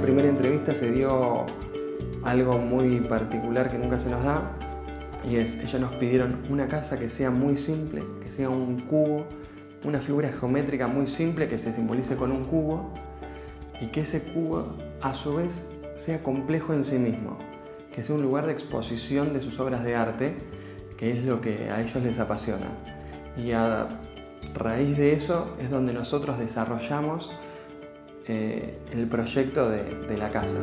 Primera entrevista se dio algo muy particular que nunca se nos da, y es, ellos nos pidieron una casa que sea muy simple, que sea un cubo, una figura geométrica muy simple que se simbolice con un cubo, y que ese cubo a su vez sea complejo en sí mismo, que sea un lugar de exposición de sus obras de arte, que es lo que a ellos les apasiona. Y a raíz de eso es donde nosotros desarrollamos el proyecto de la casa.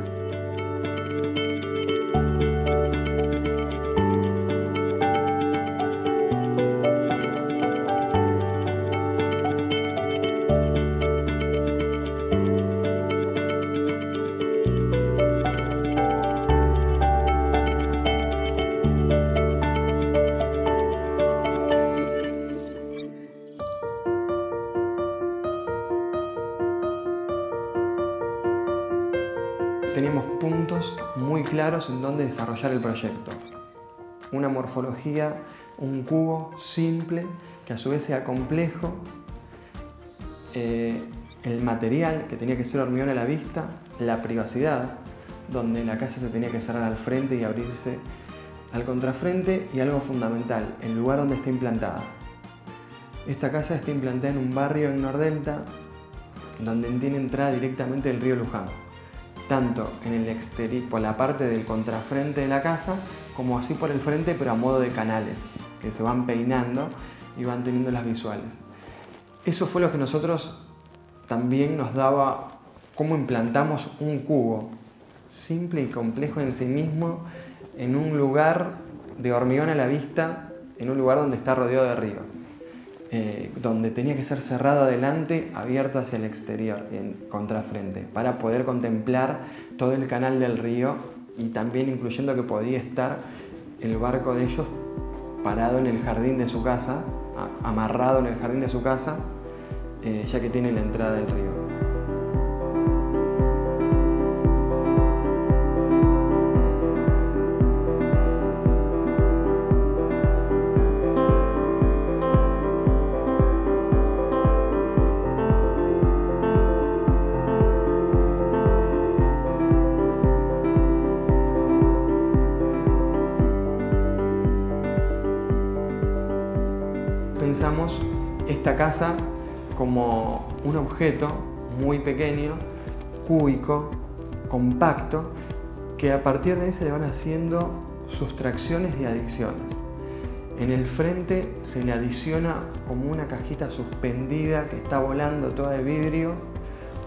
Teníamos puntos muy claros en donde desarrollar el proyecto. Una morfología, un cubo simple, que a su vez sea complejo. El material, que tenía que ser hormigón a la vista. La privacidad, donde la casa se tenía que cerrar al frente y abrirse al contrafrente. Y algo fundamental, el lugar donde está implantada. Esta casa está implantada en un barrio en Nordelta, donde tiene entrada directamente del río Luján, tanto en el exterior, por la parte del contrafrente de la casa, como así por el frente, pero a modo de canales, que se van peinando y van teniendo las visuales. Eso fue lo que nosotros también nos daba, cómo implantamos un cubo simple y complejo en sí mismo, en un lugar de hormigón a la vista, en un lugar donde está rodeado de río. Donde tenía que ser cerrado adelante, abierto hacia el exterior, en contrafrente, para poder contemplar todo el canal del río, y también incluyendo que podía estar el barco de ellos parado en el jardín de su casa, amarrado en el jardín de su casa, ya que tiene la entrada del río. Pensamos esta casa como un objeto muy pequeño, cúbico, compacto, que a partir de ahí se le van haciendo sustracciones y adiciones. En el frente se le adiciona como una cajita suspendida que está volando toda de vidrio,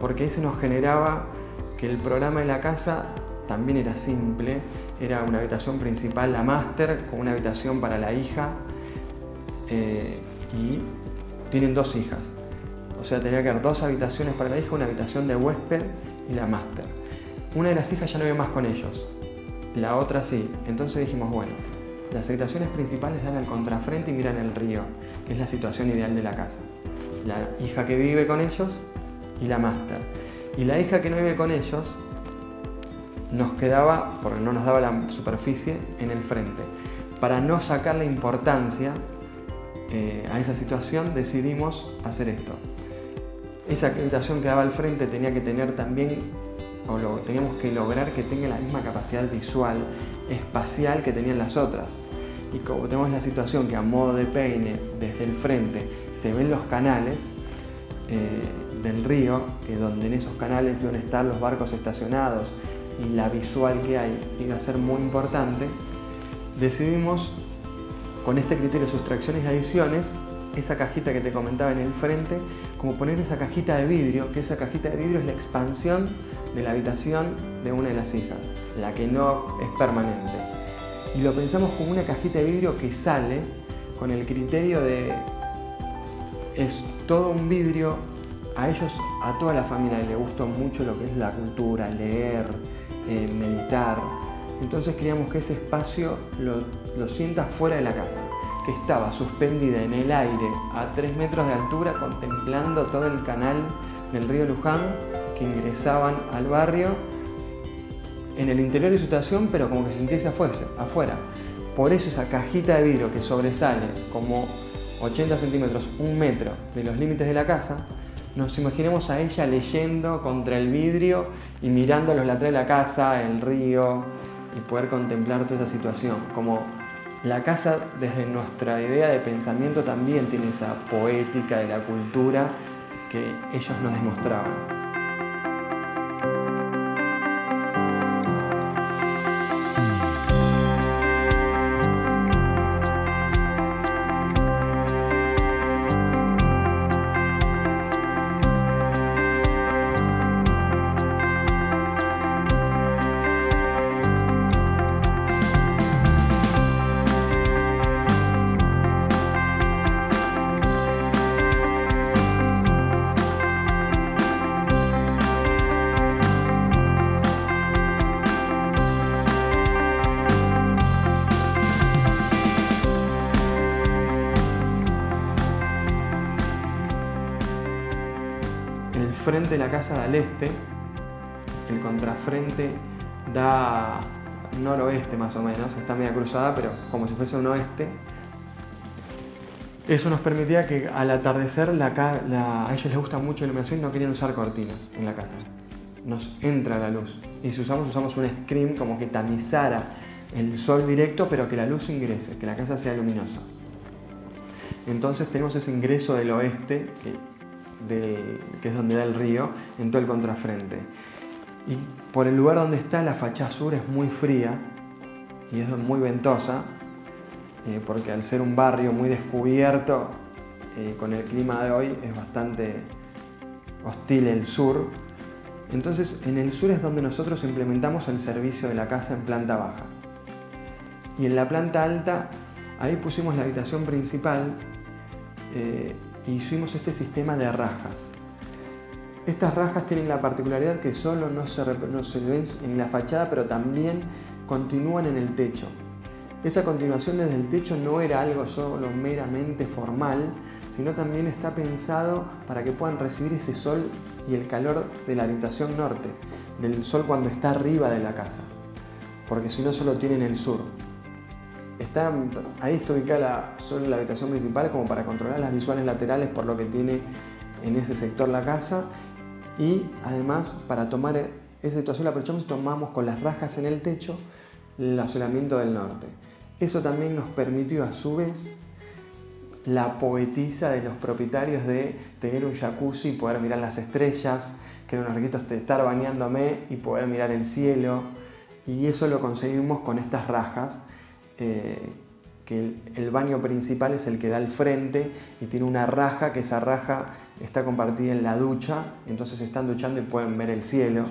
porque ahí se nos generaba que el programa de la casa también era simple. Era una habitación principal, la máster, con una habitación para la hija, y tienen 2 hijas. O sea, tenía que haber 2 habitaciones para la hija, una habitación de huésped y la máster. Una de las hijas ya no vive más con ellos, la otra sí. Entonces dijimos, bueno, las habitaciones principales dan al contrafrente y miran el río, que es la situación ideal de la casa. La hija que vive con ellos y la máster. Y la hija que no vive con ellos nos quedaba, porque no nos daba la superficie, en el frente. Para no sacarle importancia a esa situación, decidimos hacer esto. Esa habitación que daba al frente tenía que tener también, teníamos que lograr que tenga la misma capacidad visual, espacial que tenían las otras. Y como tenemos la situación que a modo de peine, desde el frente, se ven los canales del río, que donde en esos canales iban a estar los barcos estacionados, y la visual que hay iba a ser muy importante, decidimos, con este criterio de sustracciones y adiciones, esa cajita que te comentaba en el frente, como poner esa cajita de vidrio, que esa cajita de vidrio es la expansión de la habitación de una de las hijas, la que no es permanente. Y lo pensamos como una cajita de vidrio que sale con el criterio de... es todo un vidrio a ellos, a toda la familia le gustó mucho lo que es la cultura, leer, meditar. Entonces queríamos que ese espacio lo sientas fuera de la casa, que estaba suspendida en el aire a 3 metros de altura, contemplando todo el canal del río Luján, que ingresaban al barrio en el interior de su estación, pero como que se sintiese afuera. Por eso esa cajita de vidrio que sobresale como 80 centímetros, 1 metro de los límites de la casa, nos imaginemos a ella leyendo contra el vidrio y mirando los laterales de la casa, el río, y poder contemplar toda esa situación. Como la casa, desde nuestra idea de pensamiento, también tiene esa poética de la cultura que ellos nos demostraban. El frente de la casa da al este, el contrafrente da noroeste más o menos, está media cruzada, pero como si fuese un oeste. Eso nos permitía que al atardecer a ellos les gusta mucho la iluminación y no querían usar cortinas en la casa. Nos entra la luz y si usamos un screen como que tamizara el sol directo, pero que la luz ingrese, que la casa sea luminosa. Entonces tenemos ese ingreso del oeste, que es donde da el río, en todo el contrafrente. Y por el lugar donde está, la fachada sur es muy fría y es muy ventosa, porque al ser un barrio muy descubierto, con el clima de hoy es bastante hostil el sur. Entonces en el sur es donde nosotros implementamos el servicio de la casa en planta baja. Y en la planta alta, ahí pusimos la habitación principal, y hicimos este sistema de rajas. Estas rajas tienen la particularidad que solo no se ven en la fachada, pero también continúan en el techo. Esa continuación desde el techo no era algo solo meramente formal, sino también está pensado para que puedan recibir ese sol y el calor de la orientación norte, del sol cuando está arriba de la casa, porque si no solo tienen el sur. Ahí está ubicada solo la habitación principal como para controlar las visuales laterales por lo que tiene en ese sector la casa, y además para tomar esa situación la aprovechamos y tomamos con las rajas en el techo el asolamiento del norte. Eso también nos permitió a su vez la poetisa de los propietarios de tener un jacuzzi y poder mirar las estrellas, que eran unos requisitos de estar bañándome y poder mirar el cielo, y eso lo conseguimos con estas rajas. Que el baño principal es el que da al frente y tiene una raja, que esa raja está compartida en la ducha, entonces se están duchando y pueden ver el cielo.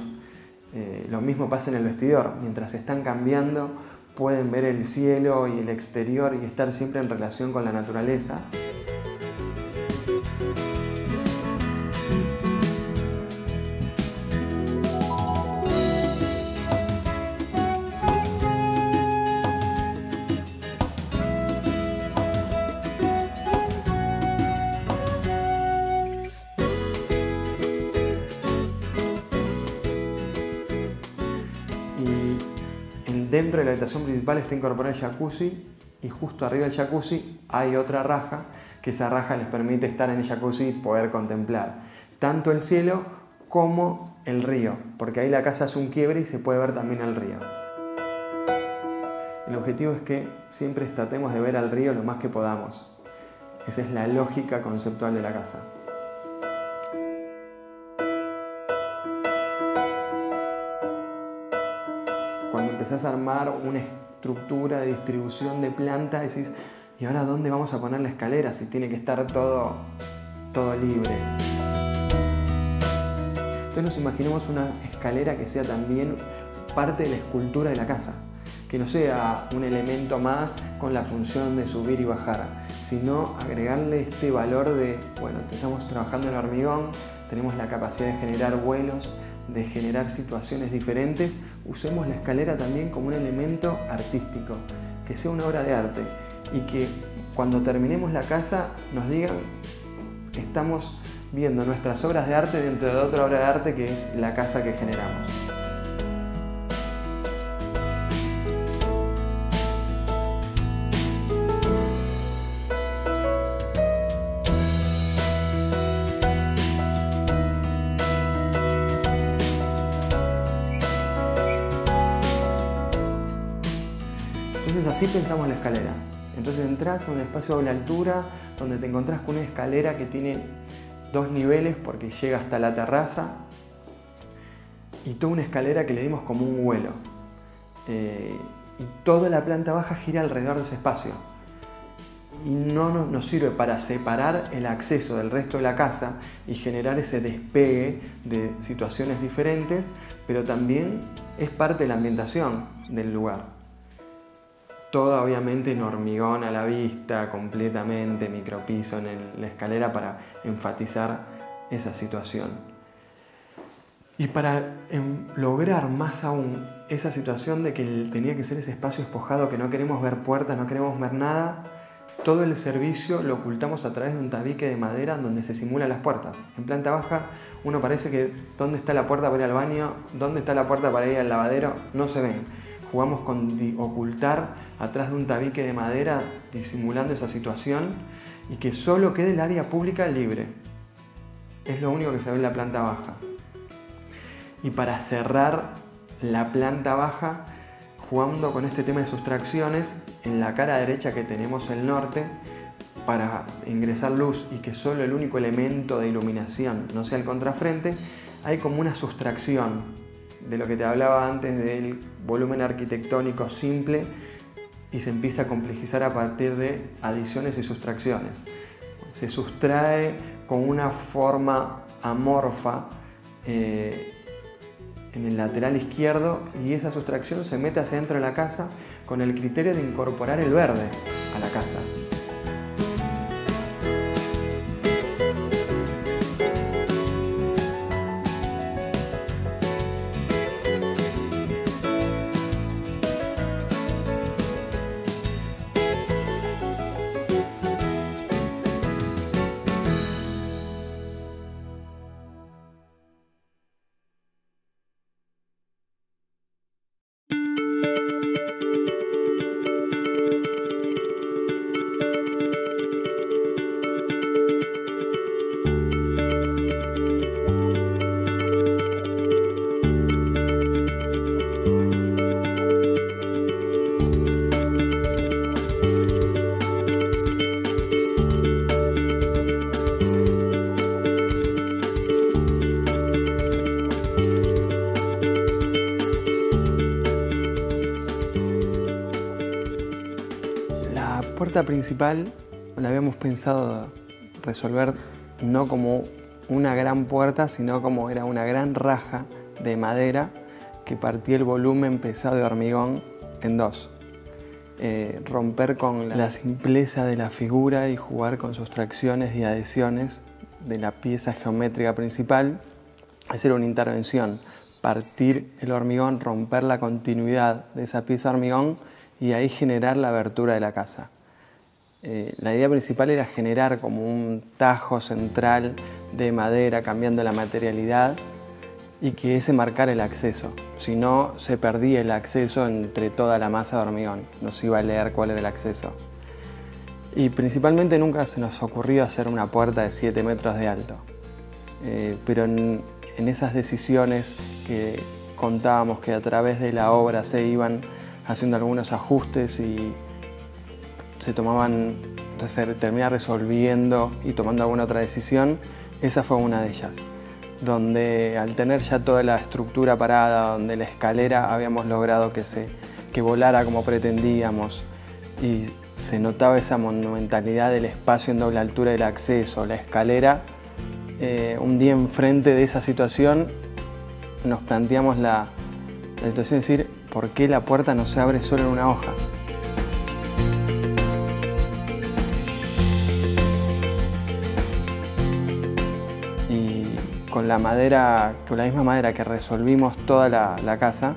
Lo mismo pasa en el vestidor, mientras se están cambiando pueden ver el cielo y el exterior y estar siempre en relación con la naturaleza. Dentro de la habitación principal está incorporado el jacuzzi, y justo arriba del jacuzzi hay otra raja, que esa raja les permite estar en el jacuzzi y poder contemplar tanto el cielo como el río, porque ahí la casa hace un quiebre y se puede ver también el río. El objetivo es que siempre tratemos de ver al río lo más que podamos. Esa es la lógica conceptual de la casa. Cuando empezás a armar una estructura de distribución de planta, decís, ¿y ahora dónde vamos a poner la escalera si tiene que estar todo libre? Entonces nos imaginemos una escalera que sea también parte de la escultura de la casa, que no sea un elemento más con la función de subir y bajar, sino agregarle este valor de, bueno, estamos trabajando en hormigón, tenemos la capacidad de generar vuelos, de generar situaciones diferentes, usemos la escalera también como un elemento artístico, que sea una obra de arte y que cuando terminemos la casa nos digan, estamos viendo nuestras obras de arte dentro de otra obra de arte que es la casa que generamos. Entonces así pensamos la escalera. Entonces entras a un espacio a doble altura donde te encontrás con una escalera que tiene 2 niveles porque llega hasta la terraza y toda una escalera que le dimos como un vuelo. Y toda la planta baja gira alrededor de ese espacio. Y no nos sirve para separar el acceso del resto de la casa y generar ese despegue de situaciones diferentes, pero también es parte de la ambientación del lugar. Toda obviamente en hormigón a la vista, completamente micropiso en la escalera para enfatizar esa situación. Y para lograr más aún esa situación de que tenía que ser ese espacio despojado, que no queremos ver puertas, no queremos ver nada, todo el servicio lo ocultamos a través de un tabique de madera donde se simulan las puertas. En planta baja uno parece que ¿dónde está la puerta para ir al baño? ¿Dónde está la puerta para ir al lavadero? No se ven. Jugamos con ocultar atrás de un tabique de madera disimulando esa situación y que solo quede el área pública libre. Es lo único que se ve en la planta baja. Y para cerrar la planta baja, jugando con este tema de sustracciones, en la cara derecha que tenemos el norte, para ingresar luz y que solo el único elemento de iluminación no sea el contrafrente, hay como una sustracción de lo que te hablaba antes del volumen arquitectónico simple y se empieza a complejizar a partir de adiciones y sustracciones. Se sustrae con una forma amorfa en el lateral izquierdo y esa sustracción se mete hacia dentro de la casa con el criterio de incorporar el verde a la casa. La puerta principal la habíamos pensado resolver no como una gran puerta, sino como era una gran raja de madera que partía el volumen pesado de hormigón en dos. Romper con la simpleza de la figura y jugar con sustracciones y adhesiones de la pieza geométrica principal, hacer una intervención, partir el hormigón, romper la continuidad de esa pieza de hormigón y ahí generar la abertura de la casa. La idea principal era generar como un tajo central de madera, cambiando la materialidad y que ese marcara el acceso. Si no, se perdía el acceso entre toda la masa de hormigón. No se iba a leer cuál era el acceso. Y principalmente nunca se nos ocurrió hacer una puerta de 7 metros de alto. Pero en esas decisiones que contábamos que a través de la obra se iban haciendo algunos ajustes y se terminaba resolviendo y tomando alguna otra decisión, esa fue una de ellas, donde al tener ya toda la estructura parada, donde la escalera habíamos logrado que volara como pretendíamos y se notaba esa monumentalidad del espacio en doble altura del acceso, la escalera, un día enfrente de esa situación nos planteamos la situación de decir, ¿por qué la puerta no se abre solo en una hoja? con la madera, con la misma madera que resolvimos toda la casa,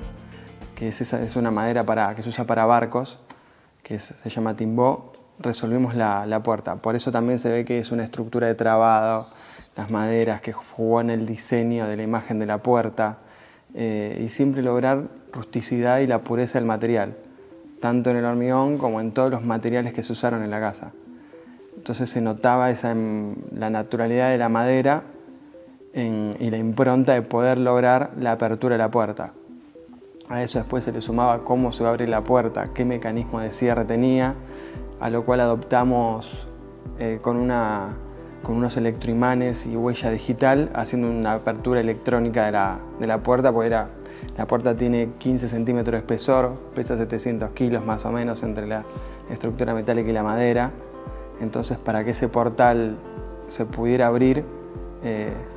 que es una madera que se usa para barcos, se llama timbó, resolvimos la puerta. Por eso también se ve que es una estructura de trabado, las maderas que jugó en el diseño de la imagen de la puerta, y siempre lograr rusticidad y la pureza del material, tanto en el hormigón como en todos los materiales que se usaron en la casa. Entonces se notaba la naturalidad de la madera y la impronta de poder lograr la apertura de la puerta. A eso después se le sumaba cómo se va a abrir la puerta, qué mecanismo de cierre tenía, a lo cual adoptamos con unos electroimanes y huella digital, haciendo una apertura electrónica de la puerta, porque la puerta tiene 15 centímetros de espesor, pesa 700 kilos más o menos entre la estructura metálica y la madera. Entonces, para que ese portal se pudiera abrir,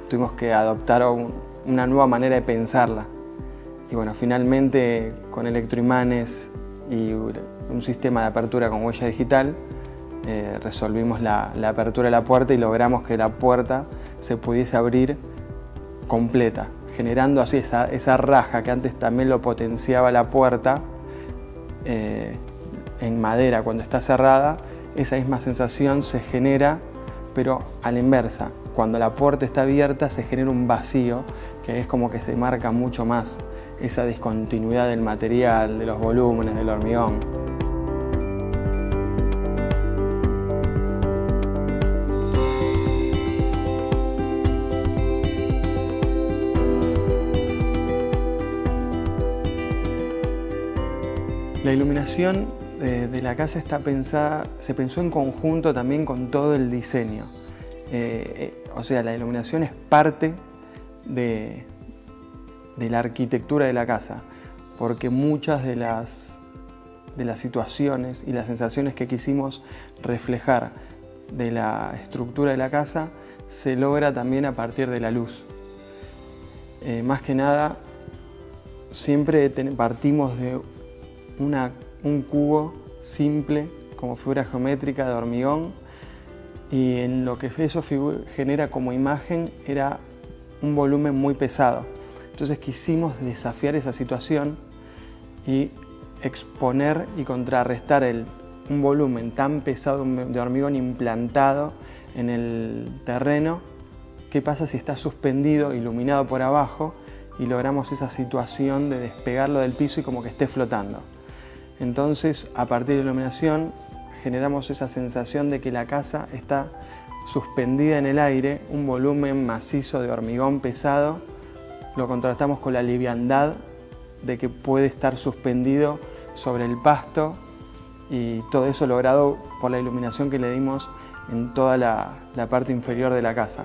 tuvimos que adoptar una nueva manera de pensarla. Y bueno, finalmente con electroimanes y un sistema de apertura con huella digital, resolvimos la apertura de la puerta y logramos que la puerta se pudiese abrir completa, generando así esa raja que antes también lo potenciaba la puerta en madera cuando está cerrada. Esa misma sensación se genera, pero a la inversa. Cuando la puerta está abierta se genera un vacío, que es como que se marca mucho más esa discontinuidad del material, de los volúmenes, del hormigón. La iluminación de la casa se pensó en conjunto también con todo el diseño. O sea, la iluminación es parte de la arquitectura de la casa, porque muchas de las situaciones y las sensaciones que quisimos reflejar de la estructura de la casa se logra también a partir de la luz. Más que nada, siempre partimos de un cubo simple como figura geométrica de hormigón, y en lo que eso genera como imagen era un volumen muy pesado. Entonces quisimos desafiar esa situación y exponer y contrarrestar un volumen tan pesado de hormigón implantado en el terreno. ¿Qué pasa si está suspendido, iluminado por abajo, y logramos esa situación de despegarlo del piso y como que esté flotando? Entonces, a partir de la iluminación, generamos esa sensación de que la casa está suspendida en el aire, un volumen macizo de hormigón pesado. Lo contrastamos con la liviandad de que puede estar suspendido sobre el pasto, y todo eso logrado por la iluminación que le dimos en toda la parte inferior de la casa.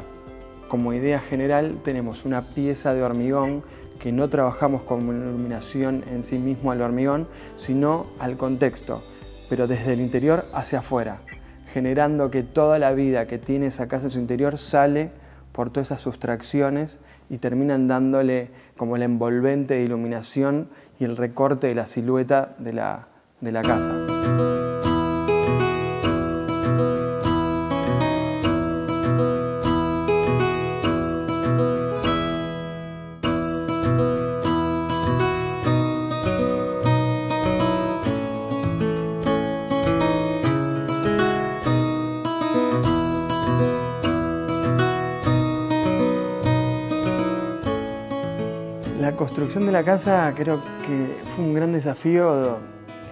Como idea general tenemos una pieza de hormigón que no trabajamos con iluminación en sí mismo al hormigón, sino al contexto, pero desde el interior hacia afuera, generando que toda la vida que tiene esa casa en su interior sale por todas esas sustracciones y terminan dándole como el envolvente de iluminación y el recorte de la silueta de la casa. La construcción de la casa creo que fue un gran desafío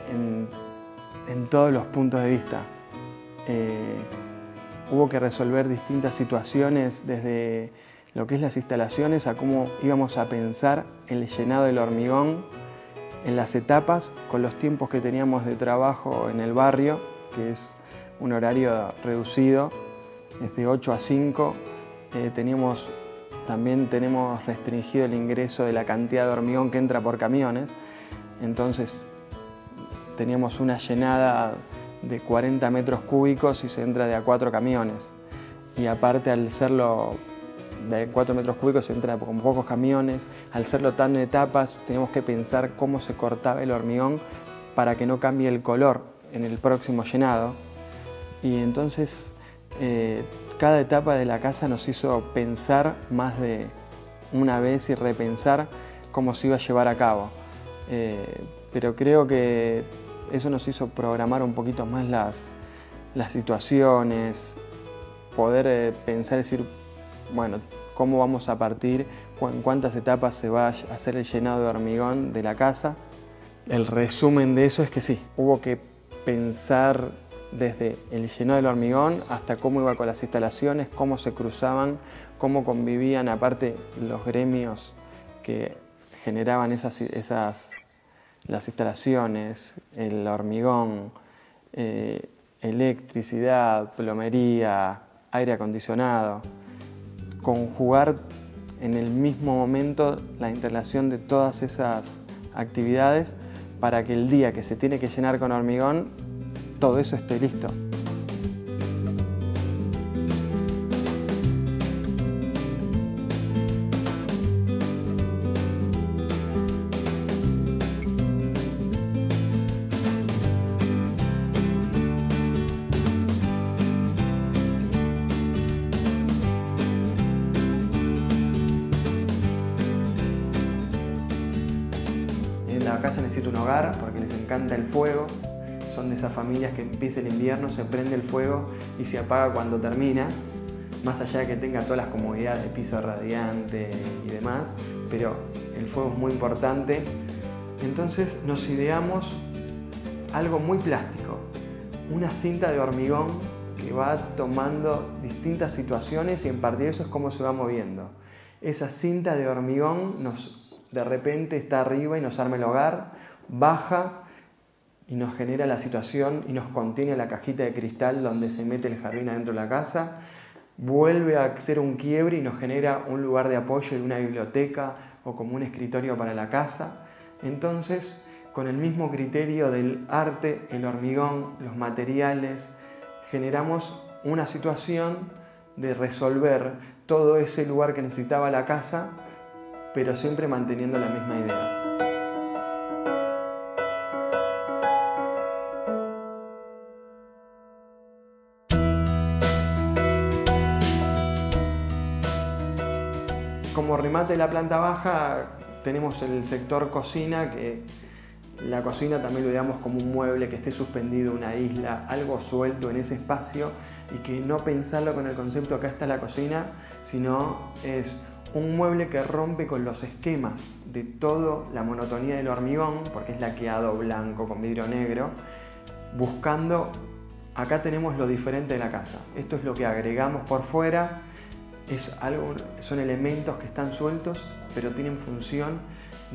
en todos los puntos de vista. Hubo que resolver distintas situaciones, desde lo que es las instalaciones a cómo íbamos a pensar el llenado del hormigón en las etapas, con los tiempos que teníamos de trabajo en el barrio, que es un horario reducido, es de 8 a 5. También tenemos restringido el ingreso de la cantidad de hormigón que entra por camiones. Entonces teníamos una llenada de 40 metros cúbicos y se entra de a 4 camiones. Y aparte, al serlo de 4 metros cúbicos se entra con pocos camiones. Al serlo tan en etapas, teníamos que pensar cómo se cortaba el hormigón para que no cambie el color en el próximo llenado. Y entonces cada etapa de la casa nos hizo pensar más de una vez y repensar cómo se iba a llevar a cabo. Pero creo que eso nos hizo programar un poquito más las situaciones, poder pensar y decir, bueno, cómo vamos a partir, en cuántas etapas se va a hacer el llenado de hormigón de la casa. El resumen de eso es que sí, hubo que pensar desde el llenado del hormigón hasta cómo iba con las instalaciones, cómo se cruzaban, cómo convivían aparte los gremios que generaban las instalaciones, el hormigón, electricidad, plomería, aire acondicionado. Conjugar en el mismo momento la instalación de todas esas actividades para que el día que se tiene que llenar con hormigón, todo eso esté listo. La casa necesita un hogar porque les encanta el fuego. Son de esas familias que empieza el invierno, se prende el fuego y se apaga cuando termina. Más allá de que tenga todas las comodidades de piso radiante y demás, pero el fuego es muy importante. Entonces nos ideamos algo muy plástico. Una cinta de hormigón que va tomando distintas situaciones y en partir de eso es cómo se va moviendo. Esa cinta de hormigón de repente está arriba y nos arma el hogar, baja y nos genera la situación y nos contiene la cajita de cristal donde se mete el jardín adentro de la casa, vuelve a hacer un quiebre y nos genera un lugar de apoyo de una biblioteca o como un escritorio para la casa. Entonces, con el mismo criterio del arte, el hormigón, los materiales, generamos una situación de resolver todo ese lugar que necesitaba la casa, pero siempre manteniendo la misma idea. Como remate de la planta baja tenemos el sector cocina, que la cocina también lo veamos como un mueble que esté suspendido en una isla, algo suelto en ese espacio y que no pensarlo con el concepto acá está la cocina, sino es un mueble que rompe con los esquemas de toda la monotonía del hormigón, porque es laqueado blanco con vidrio negro, buscando, acá tenemos lo diferente de la casa. Esto es lo que agregamos por fuera, son elementos que están sueltos, pero tienen función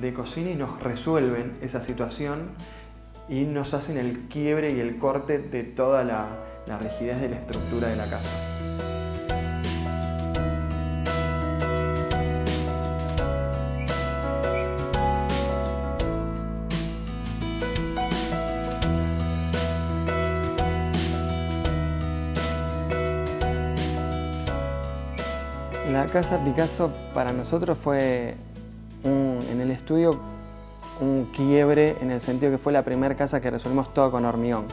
de cocina y nos resuelven esa situación y nos hacen el quiebre y el corte de toda la rigidez de la estructura de la casa. La casa Picasso para nosotros fue en el estudio un quiebre en el sentido que fue la primera casa que resolvimos todo con hormigón.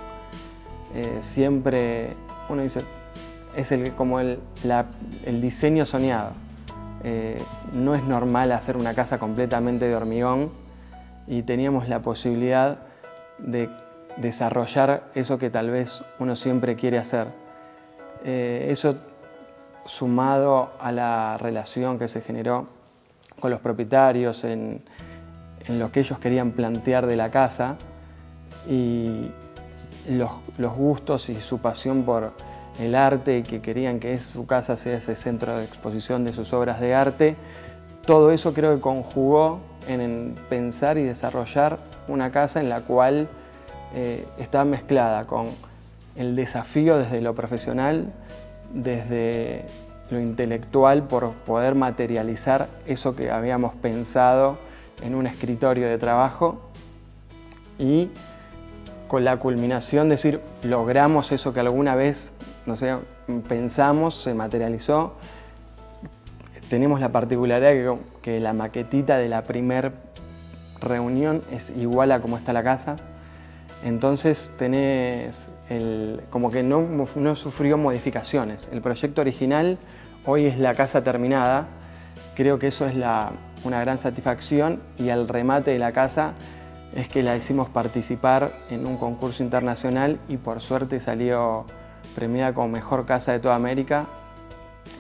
Siempre uno dice, es como el diseño soñado. No es normal hacer una casa completamente de hormigón y teníamos la posibilidad de desarrollar eso que tal vez uno siempre quiere hacer. Eso sumado a la relación que se generó con los propietarios en lo que ellos querían plantear de la casa y los gustos y su pasión por el arte y que querían que su casa sea ese centro de exposición de sus obras de arte, todo eso creo que conjugó en pensar y desarrollar una casa en la cual estaba mezclada con el desafío desde lo profesional, desde lo intelectual por poder materializar eso que habíamos pensado en un escritorio de trabajo y con la culminación de decir, logramos eso que alguna vez, no sé, pensamos, se materializó. Tenemos la particularidad que la maquetita de la primer reunión es igual a cómo está la casa. Entonces tenés como que no sufrió modificaciones. El proyecto original hoy es la casa terminada. Creo que eso es una gran satisfacción, y el remate de la casa es que la hicimos participar en un concurso internacional y por suerte salió premiada como mejor casa de toda América,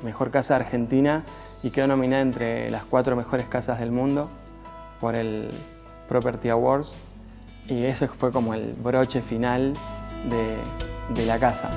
mejor casa de Argentina, y quedó nominada entre las 4 mejores casas del mundo por el Property Awards, y eso fue como el broche final de la casa.